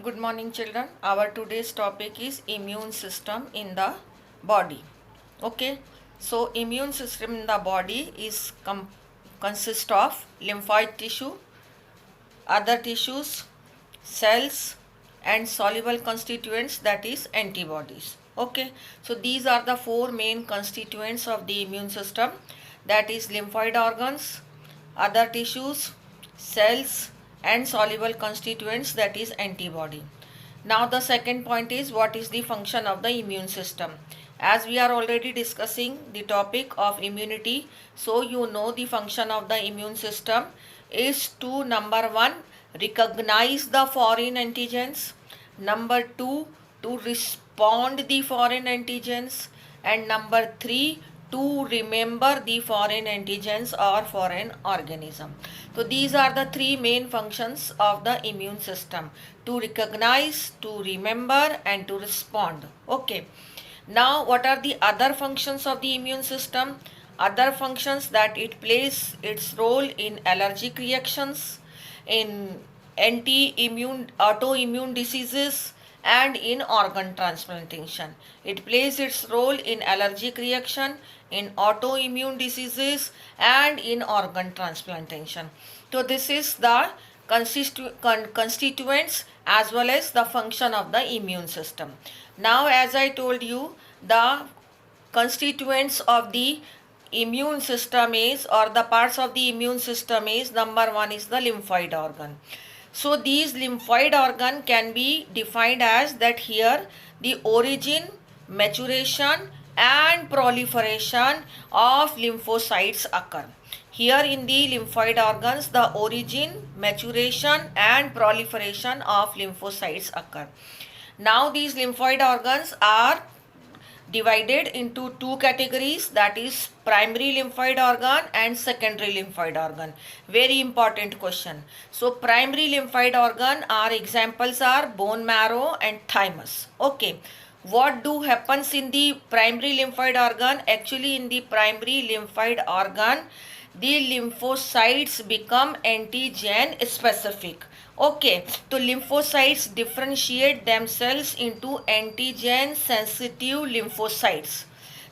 Good morning, children. Our today's topic is immune system in the body. Okay, so immune system in the body is consist of lymphoid tissue, other tissues, cells, and soluble constituents, that is antibodies. Okay, so these are the four main constituents of the immune system, that is lymphoid organs, other tissues, cells, and soluble constituents, that is antibody. Now the second point is, what is the function of the immune system? As we are already discussing the topic of immunity, so you know the function of the immune system is to, number one, recognize the foreign antigens, number two, to respond the foreign antigens, and number three, to remember the foreign antigens or foreign organism. So these are the three main functions of the immune system: to recognize, to remember, and to respond. Okay. Now what are the other functions of the immune system? Other functions, that it plays its role in allergic reactions, in anti-immune autoimmune diseases, and in organ transplantation. It plays its role in allergic reaction, in autoimmune diseases, and in organ transplantation. So this is the constituents as well as the function of the immune system. Now, as I told you, the constituents of the immune system is, or the parts of the immune system is, number one is the lymphoid organ. So these lymphoid organ can be defined as that here the origin, maturation, and proliferation of lymphocytes occur. Here in the lymphoid organs, the origin, maturation, and proliferation of lymphocytes occur. Now these lymphoid organs are divided into two categories, that is primary lymphoid organ and secondary lymphoid organ. Very important question. So primary lymphoid organ are examples are bone marrow and thymus. Okay. What do happens in the primary lymphoid organ? Actually in the primary lymphoid organ, the lymphocytes become antigen specific. Okay, so lymphocytes differentiate themselves into antigen sensitive lymphocytes.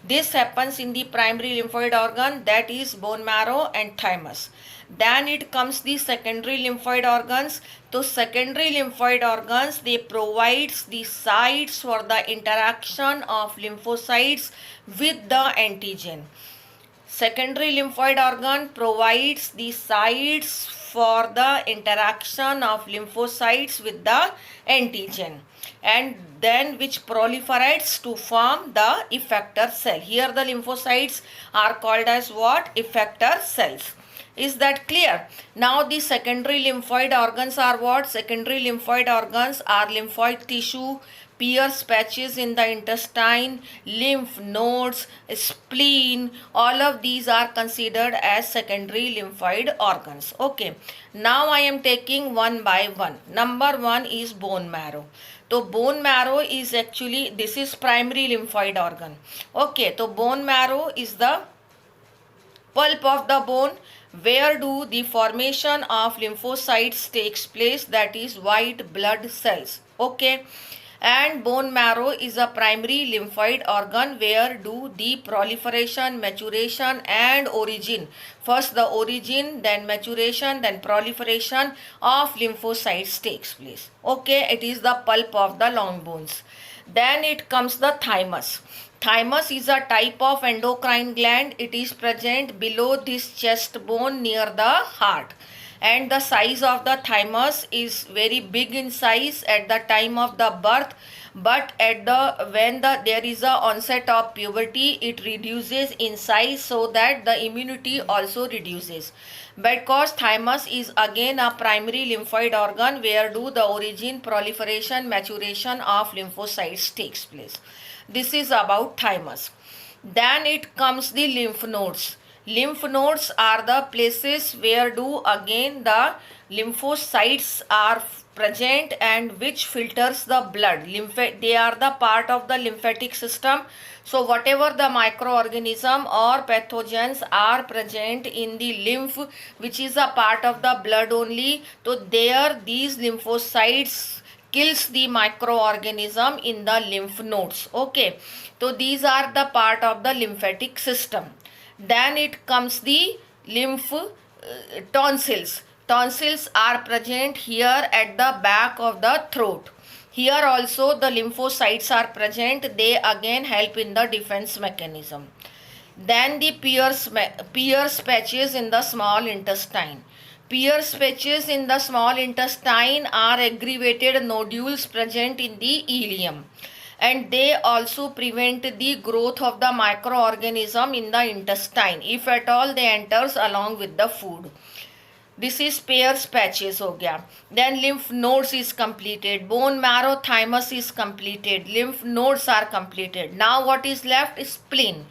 This happens in the primary lymphoid organ, that is bone marrow and thymus. Then it comes the secondary lymphoid organs. So secondary lymphoid organs, they provides the sites for the interaction of lymphocytes with the antigen. Secondary lymphoid organ provides the sites for the interaction of lymphocytes with the antigen, and then which proliferates to form the effector cell. Here the lymphocytes are called as what? Effector cells. Is that clear? Now the secondary lymphoid organs are what? Secondary lymphoid organs are lymphoid tissue, Pierce patches in the intestine, lymph nodes, spleen, all of these are considered as secondary lymphoid organs. Okay. Now I am taking one by one. Number one is bone marrow. So bone marrow is actually, this is primary lymphoid organ. Okay. So bone marrow is the pulp of the bone where do the formation of lymphocytes takes place, that is white blood cells. Okay. And bone marrow is a primary lymphoid organ where do the proliferation, maturation, and origin. First the origin, then maturation, then proliferation of lymphocytes takes place. Okay, it is the pulp of the long bones. Then it comes the thymus. Thymus is a type of endocrine gland. It is present below this chest bone near the heart, and the size of the thymus is very big in size at the time of the birth, but at the when there is a onset of puberty, it reduces in size, so that the immunity also reduces. Because thymus is again a primary lymphoid organ where do the origin, proliferation, maturation of lymphocytes takes place. This is about thymus. Then it comes the lymph nodes. Lymph nodes are the places where do again the lymphocytes are present and which filters the blood. They are the part of the lymphatic system. So whatever the microorganism or pathogens are present in the lymph, which is a part of the blood only, so there these lymphocytes kills the microorganism in the lymph nodes. Okay, so these are the part of the lymphatic system. Then it comes the lymph tonsils. Tonsils are present here at the back of the throat. Here also the lymphocytes are present. They again help in the defense mechanism. Then the Pierce patches in the small intestine. Pierce patches in the small intestine are aggravated nodules present in the ileum, and they also prevent the growth of the microorganism in the intestine if at all they enters along with the food. This is Pierce patches हो गया. Then lymph nodes is completed. Bone marrow thymus is completed. Lymph nodes are completed. Now what is left is spleen.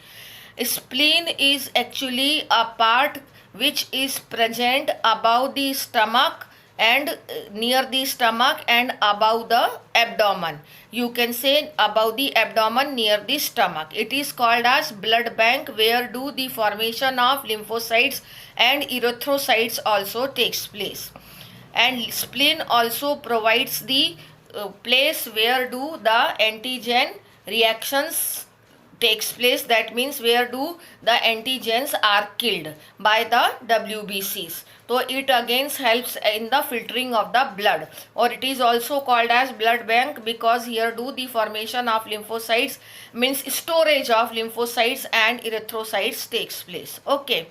Spleen is actually a part which is present above the stomach and near the stomach and above the abdomen. You can say above the abdomen near the stomach. It is called as blood bank, where do the formation of lymphocytes and erythrocytes also takes place. And spleen also provides the place where do the antigen reactions takes place. That means where do the antigens are killed by the WBCs. So it again helps in the filtering of the blood, or it is also called as blood bank because here do the formation of lymphocytes, means storage of lymphocytes and erythrocytes takes place. Okay,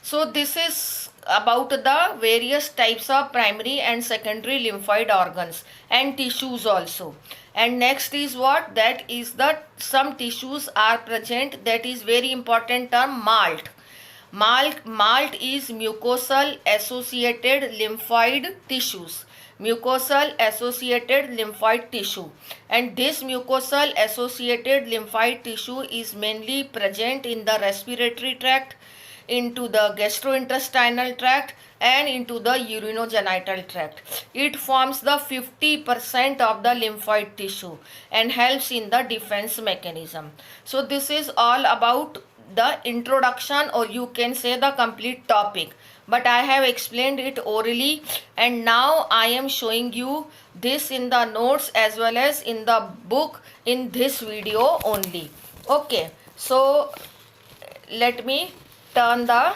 so this is about the various types of primary and secondary lymphoid organs and tissues also. And next is what? That is that some tissues are present, that is very important term, malt. Malt is mucosal associated lymphoid tissues. Mucosal associated lymphoid tissue, and this mucosal associated lymphoid tissue is mainly present in the respiratory tract, into the gastrointestinal tract and into the urinogenital tract. It forms the 50% of the lymphoid tissue and helps in the defense mechanism. So this is all about the introduction, or you can say the complete topic, but I have explained it orally, and now I am showing you this in the notes as well as in the book in this video only. Okay, so let me turn the